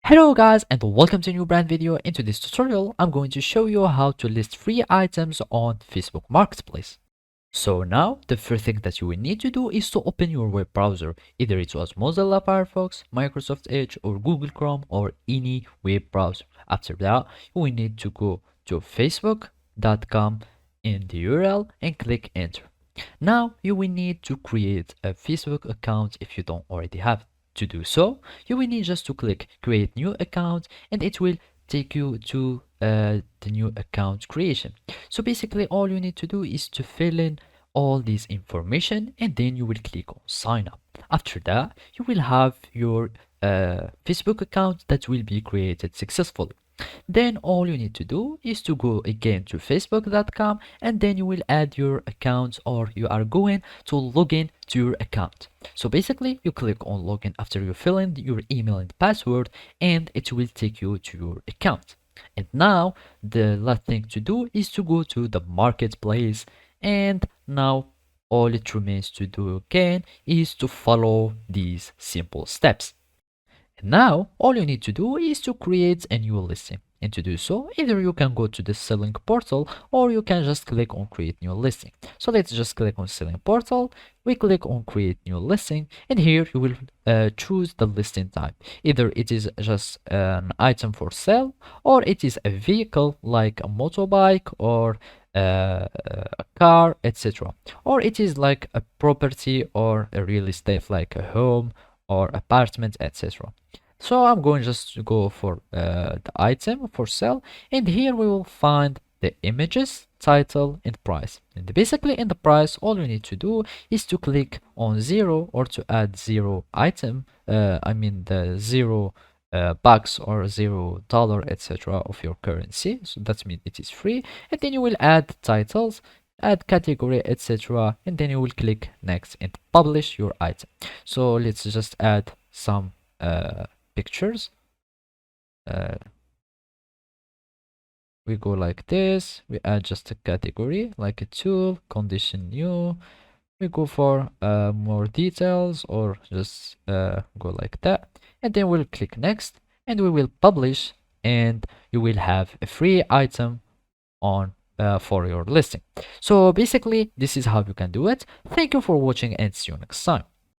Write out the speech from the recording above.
Hello guys and welcome to a new brand video. In today's tutorial, I'm going to show you how to list free items on Facebook Marketplace. So now, the first thing that you will need to do is to open your web browser. Either it was Mozilla Firefox, Microsoft Edge, or Google Chrome, or any web browser. After that, you will need to go to facebook.com in the URL and click enter. Now, you will need to create a Facebook account if you don't already have it. To do so, you will need just to click create new account and it will take you to the new account creation. So basically all you need to do is to fill in all this information and then you will click on sign up. After that, you will have your Facebook account that will be created successfully. Then all you need to do is to go again to facebook.com and then you will add your account, or you are going to log in to your account. So basically you click on login after you fill in your email and password and it will take you to your account. And now the last thing to do is to go to the marketplace, and now all it remains to do again is to follow these simple steps. And now all you need to do is to create a new listing. And to do so, either you can go to the selling portal or you can just click on create new listing. So let's just click on selling portal. We click on create new listing and here you will choose the listing type. Either it is just an item for sale or it is a vehicle like a motorbike or a car, etc. Or it is like a property or a real estate like a home or apartment, etc. So I'm going just to go for the item for sale, and here we will find the images, title, and price. And basically in the price, all you need to do is to click on zero or to add zero item, the zero bucks or $0, etc. of your currency. So that means it is free, and then you will add titles, add category, etc. and then you will click next and publish your item. So let's just add some pictures. We go like this, we add just a category like a tool, condition new, we go for more details or just go like that, and then we'll click next and we will publish, and you will have a free item on for your listing. So basically this is how you can do it. Thank you for watching and see you next time.